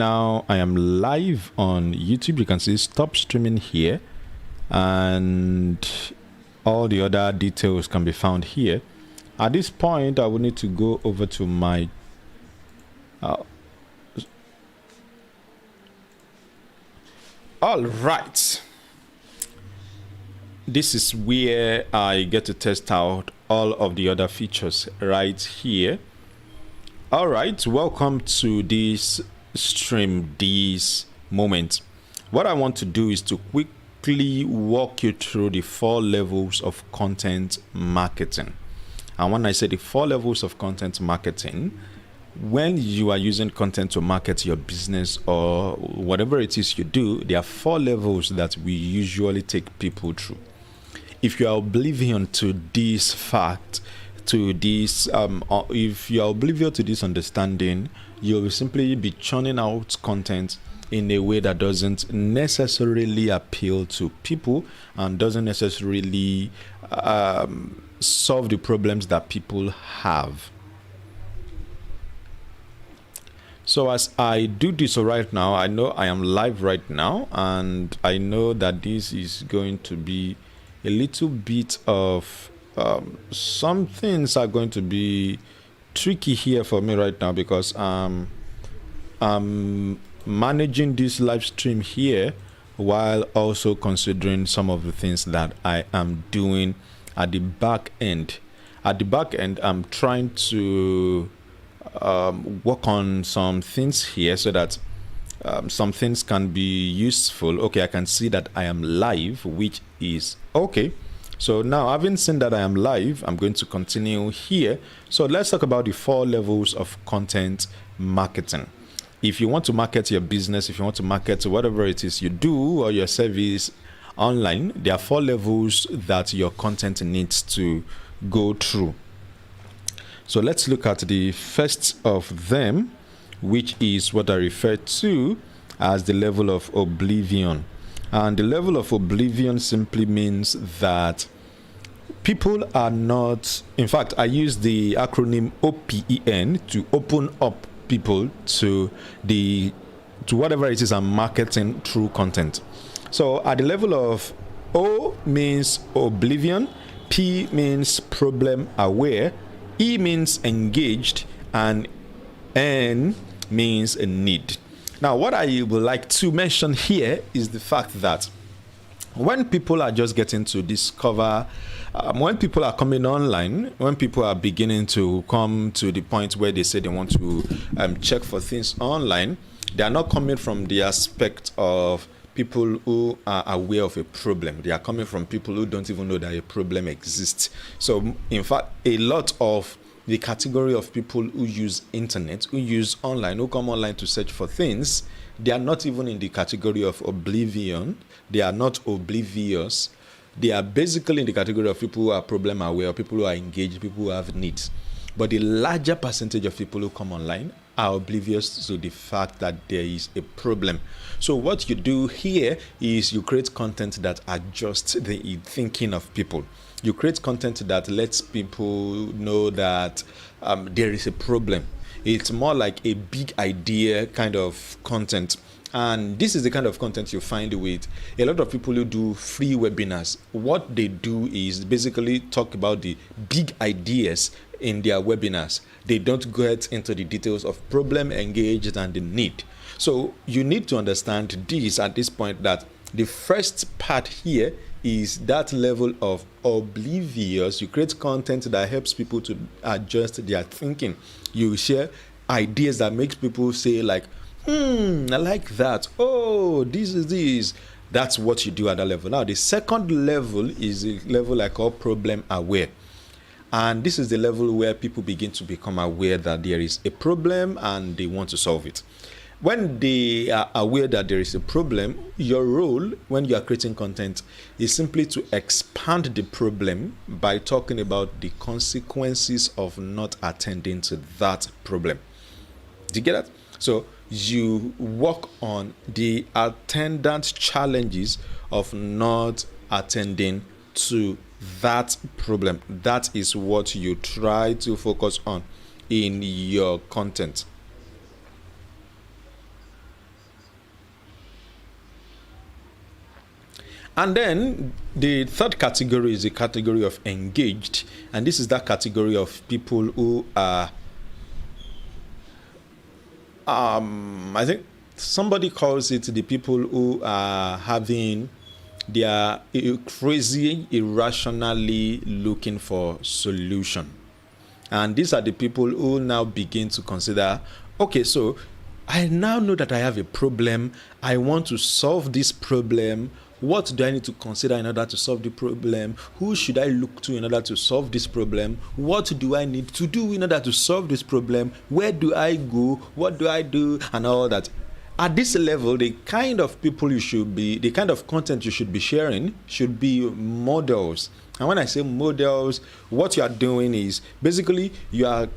Now I am live on YouTube. You can see stop streaming here, and all the other details can be found here. At this point, I will need to go over to my all right. This is where I get to test out all of the other features right here. All right, welcome to this stream, this moment. What I want to do is to quickly walk you through the 4 levels of content marketing. And when I say the 4 levels of content marketing, when you are using content to market your business or whatever it is you do, there are 4 levels that we usually take people through. If you are oblivion to this fact, to this if you are oblivious to this understanding, you'll simply be churning out content in a way that doesn't necessarily appeal to people and doesn't necessarily solve the problems that people have. So as I do this right now, I know I am live right now, and I know that this is going to be a little bit of some things are going to be tricky here for me right now because I'm managing this live stream here while also considering some of the things that I am doing at the back end. At the back end, I'm trying to work on some things here so that some things can be useful. Okay, I can see that I am live, which is okay. So now, having seen that I am live, I'm going to continue here. So let's talk about the 4 levels of content marketing. If you want to market your business, if you want to market whatever it is you do or your service online, there are 4 levels that your content needs to go through. So let's look at the first of them, which is what I refer to as the level of oblivion. And the level of oblivion simply means that people are not, in fact, I use the acronym OPEN to open up people to whatever it is I'm marketing through content. So at the level of O means oblivion, P means problem aware, E means engaged, and N means a need. Now, what I would like to mention here is the fact that when people are just getting to discover, when people are coming online, when people are beginning to come to the point where they say they want to check for things online, they are not coming from the aspect of people who are aware of a problem. They are coming from people who don't even know that a problem exists. So, in fact, a lot of the category of people who use internet, who use online, who come online to search for things, they are not even in the category of oblivion. They are not oblivious. They are basically in the category of people who are problem aware, people who are engaged, people who have needs. But the larger percentage of people who come online are oblivious to the fact that there is a problem. So what you do here is you create content that adjusts the thinking of people. You create content that lets people know that there is a problem. It's more like a big idea kind of content. And this is the kind of content you find with a lot of people who do free webinars. What they do is basically talk about the big ideas in their webinars. They don't get into the details of problem, engaged, and the need. So you need to understand this at this point, that the first part here is that level of oblivious. You create content that helps people to adjust their thinking. You share ideas that makes people say like, I like that. Oh, this is this. That's what you do at that level. Now, the second level is a level I call problem aware. And this is the level where people begin to become aware that there is a problem and they want to solve it. When they are aware that there is a problem, your role when you are creating content is simply to expand the problem by talking about the consequences of not attending to that problem. Do you get that? So you work on the attendant challenges of not attending to that problem. That is what you try to focus on in your content. And then the third category is the category of engaged. And this is that category of people who are, I think somebody calls it the people who are having, they are crazy, irrationally looking for solution. And these are the people who now begin to consider, okay, so I now know that I have a problem. I want to solve this problem. What do I need to consider in order to solve the problem? Who should I look to in order to solve this problem? What do I need to do in order to solve this problem? Where do I go? What do I do? And all that. At this level, the kind of people you should be, the kind of content you should be sharing should be models. And when I say models, what you are doing is basically you are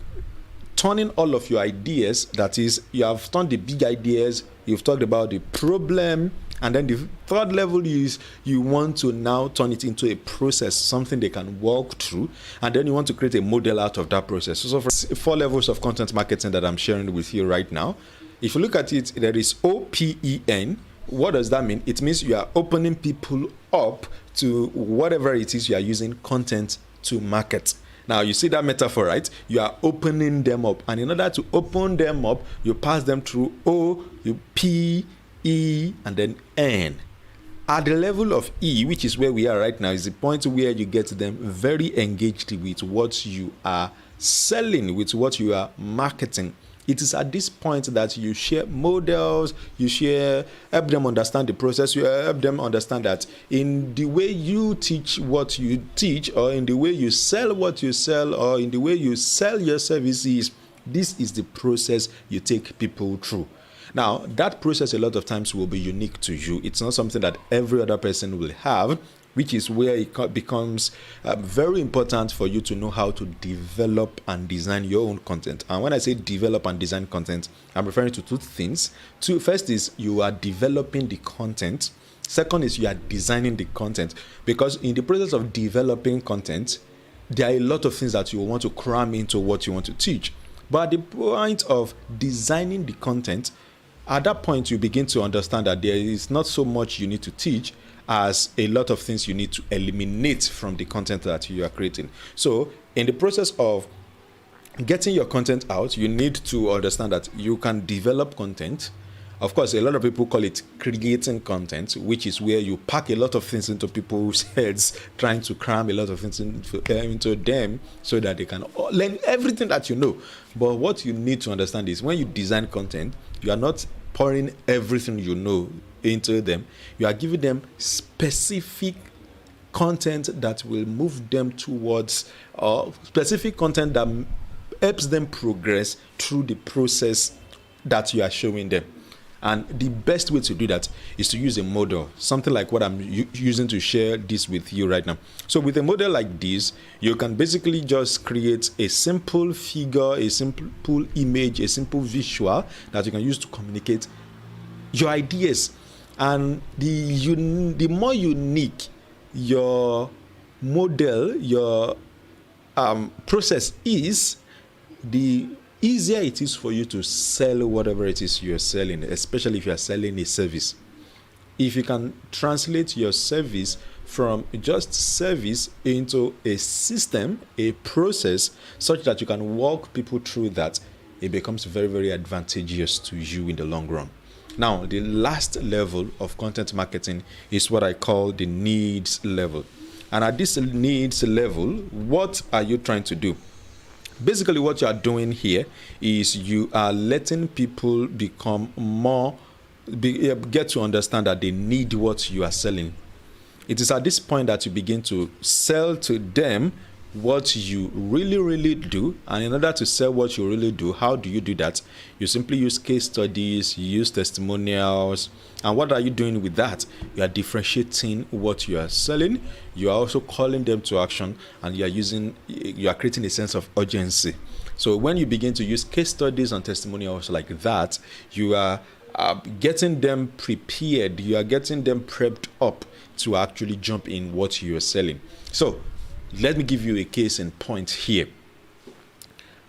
turning all of your ideas, that is, you have turned the big ideas, you've talked about the problem, and then the third level is you want to now turn it into a process, something they can walk through, and then you want to create a model out of that process. So for 4 levels of content marketing that I'm sharing with you right now, if you look at it, there is OPEN. What does that mean? It means you are opening people up to whatever it is you are using content to market. Now, you see that metaphor, right? You are opening them up. And in order to open them up, you pass them through O, you P, E, and then N. At the level of E, which is where we are right now, is the point where you get them very engaged with what you are selling, with what you are marketing. It is at this point that you share models, help them understand the process, you help them understand that in the way you teach what you teach, or in the way you sell what you sell, or in the way you sell your services, this is the process you take people through. Now, that process a lot of times will be unique to you. It's not something that every other person will have, which is where it becomes very important for you to know how to develop and design your own content. And when I say develop and design content, I'm referring to 2 things. First is you are developing the content. Second is you are designing the content. Because in the process of developing content, there are a lot of things that you want to cram into what you want to teach. But at the point of designing the content, at that point you begin to understand that there is not so much you need to teach as a lot of things you need to eliminate from the content that you are creating. So in the process of getting your content out, you need to understand that you can develop content. Of course, a lot of people call it creating content, which is where you pack a lot of things into people's heads, trying to cram a lot of things into them so that they can learn everything that you know. But what you need to understand is when you design content, you are not pouring everything you know into them. You are giving them specific content that will move them towards specific content that helps them progress through the process that you are showing them. And the best way to do that is to use a model, something like what I'm using to share this with you right now. So with a model like this, you can basically just create a simple figure, a simple image, a simple visual that you can use to communicate your ideas. And the more unique your model, your process is, the easier it is for you to sell whatever it is you're selling, especially if you're selling a service. If you can translate your service from just service into a system, a process, such that you can walk people through that, it becomes very, very advantageous to you in the long run. Now, the last level of content marketing is what I call the needs level. And at this needs level, what are you trying to do? Basically, what you are doing here is you are letting people become get to understand that they need what you are selling. It is at this point that you begin to sell to them what you really, really do. And in order to sell what you really do, how do you do that? You simply use case studies, you use testimonials. And what are you doing with that? You are differentiating what you are selling. You are also calling them to action, and you are creating a sense of urgency. So when you begin to use case studies and testimonials like that, you are getting them prepared. You are getting them prepped up to actually jump in what you are selling. So let me give you a case in point here.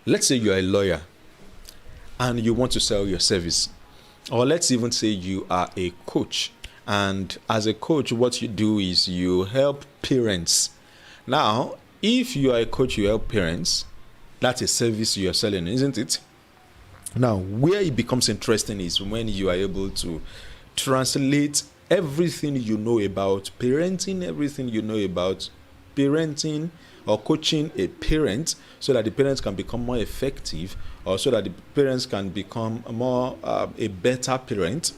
Let's say you are a lawyer and you want to sell your service. Or let's even say you are a coach And as a coach, what you do is you help parents. Now, if you are a coach, you help parents, that's a service you're selling, isn't it? Now, where it becomes interesting is when you are able to translate everything you know about parenting, everything you know about parenting or coaching a parent, so that the parents can become more effective, or so that the parents can become more a better parent.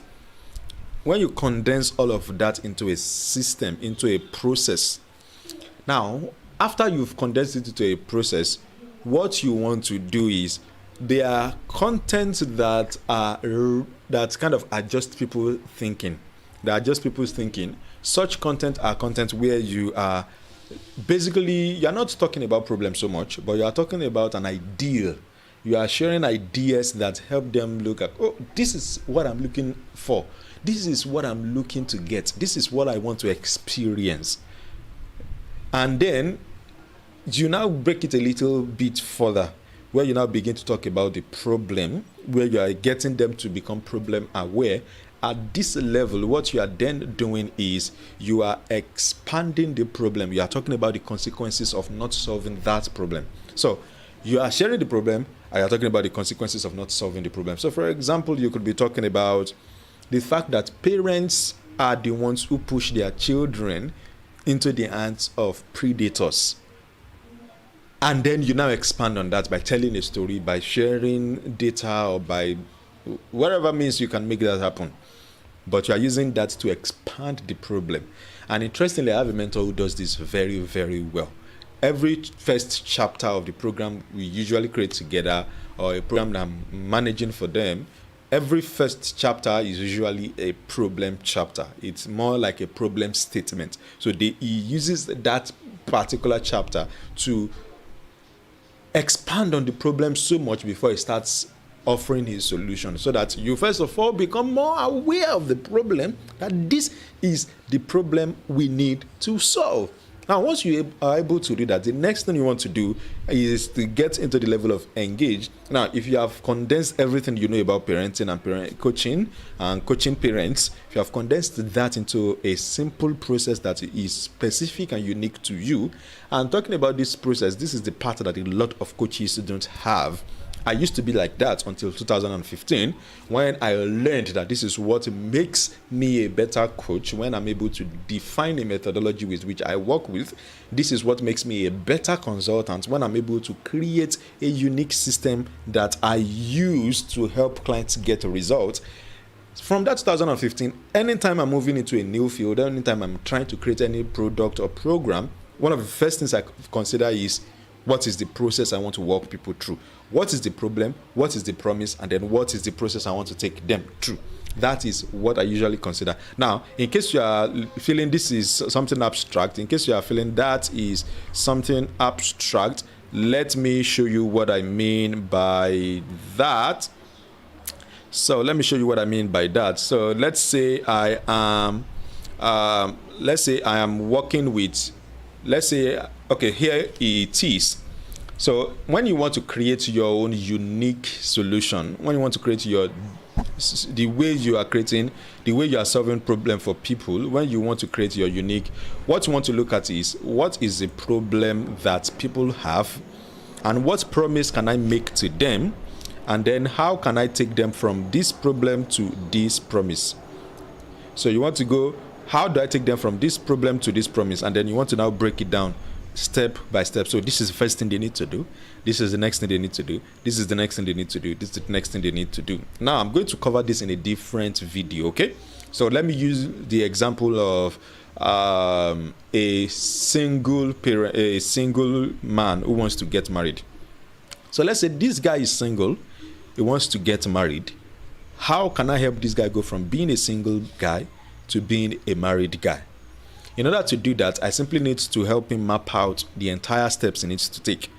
When you condense all of that into a system, into a process, now, after you've condensed it into a process, what you want to do is, there are contents that kind of adjust people's thinking. They adjust people's thinking. Such content are content where you are basically, you're not talking about problems so much, but you are talking about an ideal. You are sharing ideas that help them look at, oh, this is what I'm looking for. This is what I'm looking to get. This is what I want to experience. And then you now break it a little bit further, where you now begin to talk about the problem, where you are getting them to become problem aware. At this level, what you are then doing is you are expanding the problem. You are talking about the consequences of not solving that problem. So you are sharing the problem, and you are talking about the consequences of not solving the problem. So for example, you could be talking about the fact that parents are the ones who push their children into the hands of predators. And then you now expand on that by telling a story, by sharing data, or by whatever means you can make that happen. But you are using that to expand the problem. And interestingly, I have a mentor who does this very, very well. Every first chapter of the program we usually create together, or a program that I'm managing for them, every first chapter is usually a problem chapter. It's more like a problem statement. So he uses that particular chapter to expand on the problem so much before he starts offering his solution, so that you first of all become more aware of the problem, that this is the problem we need to solve. Now, once you are able to do that, the next thing you want to do is to get into the level of engaged. Now, if you have condensed everything you know about parenting and parent coaching and coaching parents, if you have condensed that into a simple process that is specific and unique to you, and talking about this process, this is the part that a lot of coaches don't have. I used to be like that until 2015, when I learned that this is what makes me a better coach. When I'm able to define a methodology with which I work with, this is what makes me a better consultant. When I'm able to create a unique system that I use to help clients get results. From that 2015, anytime I'm moving into a new field, anytime I'm trying to create any product or program, one of the first things I consider is, what is the process I want to walk people through? What is the problem? What is the promise? And then what is the process I want to take them through? That is what I usually consider. Now, in case you are feeling this is something abstract, in case you are feeling that is something abstract, let me show you what I mean by that. So let me show you what I mean by that. So let's say I am working with, okay, here it is. So when you want to create your own unique solution, when you want to create the way you are solving problem for people, when you want to create your unique, what you want to look at is, what is the problem that people have, and what promise can I make to them, and then how can I take them from this problem to this promise. So you want to go, how do I take them from this problem to this promise? And then you want to now break it down step by step. So this is the first thing they need to do. This is the next thing they need to do. This is the next thing they need to do. This is the next thing they need to do. Now I'm going to cover this in a different video, okay? So let me use the example of a single man who wants to get married. So let's say this guy is single, he wants to get married. How can I help this guy go from being a single guy to being a married guy? In order to do that, I simply need to help him map out the entire steps he needs to take.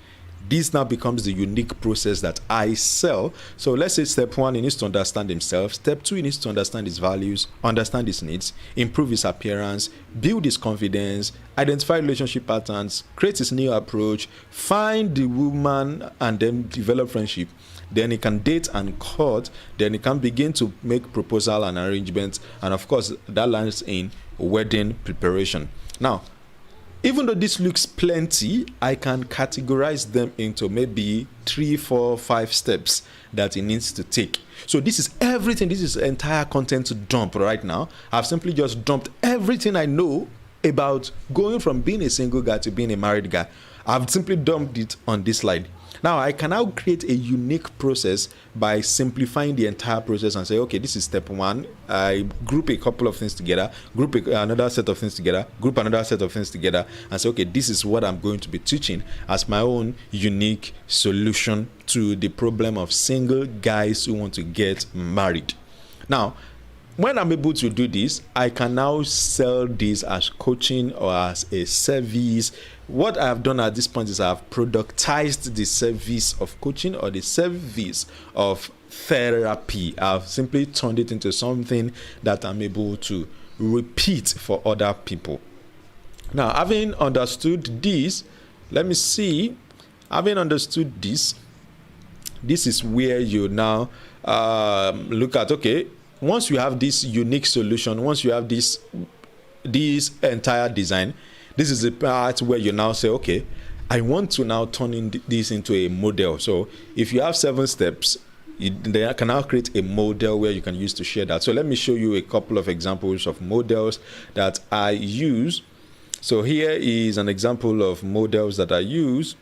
This now becomes the unique process that I sell. So let's say step 1, he needs to understand himself. Step 2, he needs to understand his values, understand his needs, improve his appearance, build his confidence, identify relationship patterns, create his new approach, find the woman, and then develop friendship. then he can date and court, then he can begin to make proposal and arrangements, and of course that lands in wedding preparation. Now, even though this looks plenty, I can categorize them into maybe 3, 4, 5 steps that he needs to take. So this is everything. This is entire content to dump right now. I've simply just dumped everything I know about going from being a single guy to being a married guy. I've simply dumped it on this slide. Now, I can now create a unique process by simplifying the entire process and say, okay, this is step 1. I group a couple of things together, group another set of things together, group another set of things together, and say, okay, this is what I'm going to be teaching as my own unique solution to the problem of single guys who want to get married. Now, when I'm able to do this, I can now sell this as coaching or as a service. What I have done at this point is I have productized the service of coaching or the service of therapy. I've simply turned it into something that I'm able to repeat for other people. Now, having understood this, let me see. Having understood this, this is where you now look at, okay, once you have this unique solution, once you have this entire design, this is the part where you now say, okay, I want to now turn this into a model. So if you have 7 steps, they can now create a model where you can use to share that. So let me show you a couple of examples of models that I use. So here is an example of models that I use.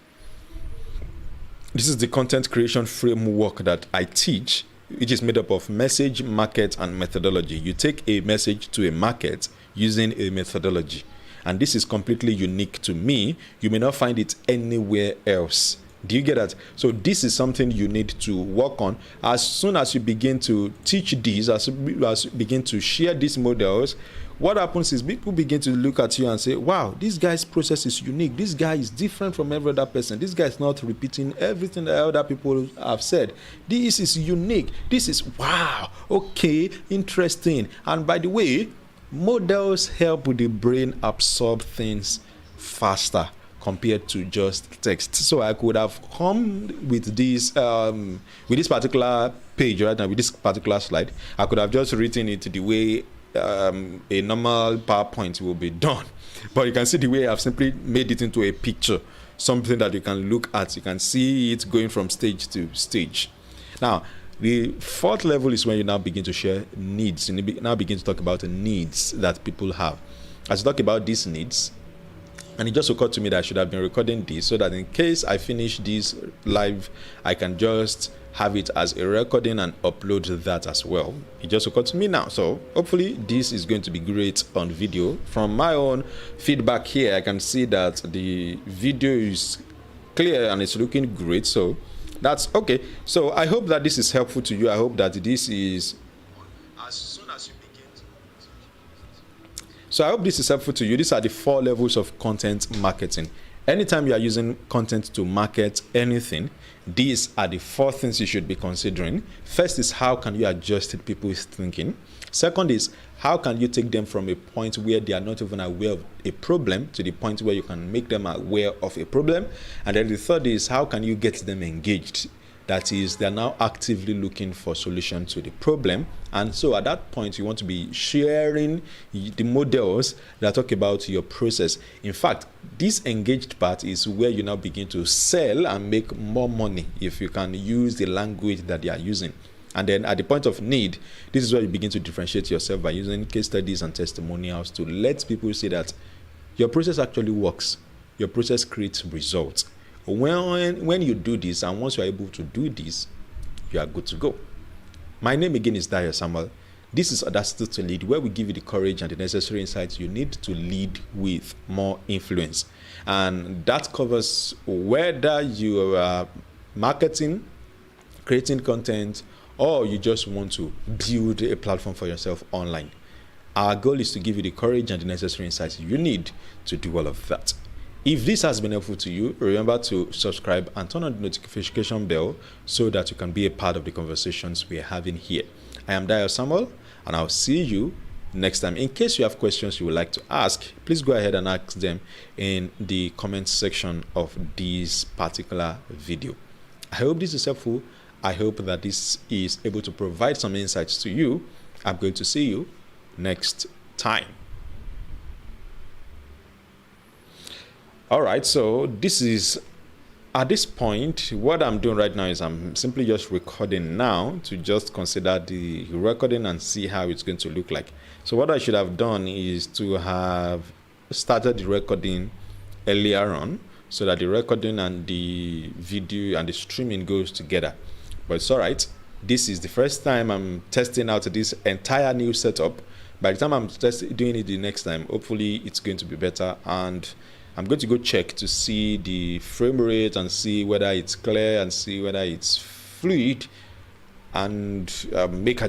This is the content creation framework that I teach, which is made up of message, market, and methodology. You take a message to a market using a methodology. And this is completely unique to me. You may not find it anywhere else. Do you get that? So this is something you need to work on. As soon as you begin to teach these, as you begin to share these models, what happens is people begin to look at you and say, wow, this guy's process is unique. This guy is different from every other person. This guy is not repeating everything that other people have said. This is unique. This is, wow, okay, interesting. And by the way, models help the brain absorb things faster compared to just text. So I could have come with this particular page right now, with this particular slide. I could have just written it the way a normal PowerPoint will be done, but you can see the way I've simply made it into a picture, something that you can look at. You can see it going from stage to stage. Now, the 4th level is when you now begin to share needs. You now begin to talk about the needs that people have. As you talk about these needs, and it just occurred to me that I should have been recording this so that in case I finish this live, I can just have it as a recording and upload that as well. It just occurred to me now. So hopefully this is going to be great on video. From my own feedback here, I can see that the video is clear and it's looking great. So that's okay. So I hope that this is helpful to you. I hope that this is So I hope this is helpful to you. These are the 4 levels of content marketing. Anytime you are using content to market anything, these are the 4 things you should be considering. First is, how can you adjust people's thinking? Second is, how can you take them from a point where they are not even aware of a problem to the point where you can make them aware of a problem? And then the third is, how can you get them engaged? That is, they're now actively looking for solution to the problem. And so at that point, you want to be sharing the models that talk about your process. In fact, this engaged part is where you now begin to sell and make more money if you can use the language that they are using. And then at the point of need, this is where you begin to differentiate yourself by using case studies and testimonials to let people see that your process actually works. Your process creates results. When you do this, and once you're able to do this, you are good to go. My name again is Dio Samuel. This is Audacity2Lead, where we give you the courage and the necessary insights you need to lead with more influence. And that covers whether you are marketing, creating content, or you just want to build a platform for yourself online. Our goal is to give you the courage and the necessary insights you need to do all of that. If this has been helpful to you, remember to subscribe and turn on the notification bell so that you can be a part of the conversations we are having here. I am Dio Samuel, and I'll see you next time. In case you have questions you would like to ask, please go ahead and ask them in the comment section of this particular video. I hope this is helpful, I hope that this is able to provide some insights to you. I'm going to see you next time. All right, so this is, at this point, what I'm doing right now is I'm simply just recording now to just consider the recording and see how it's going to look like. So what I should have done is to have started the recording earlier on, so that the recording and the video and the streaming goes together. But it's all right. This is the first time I'm testing out this entire new setup. By the time I'm doing it the next time, hopefully it's going to be better, and I'm going to go check to see the frame rate and see whether it's clear and see whether it's fluid, and make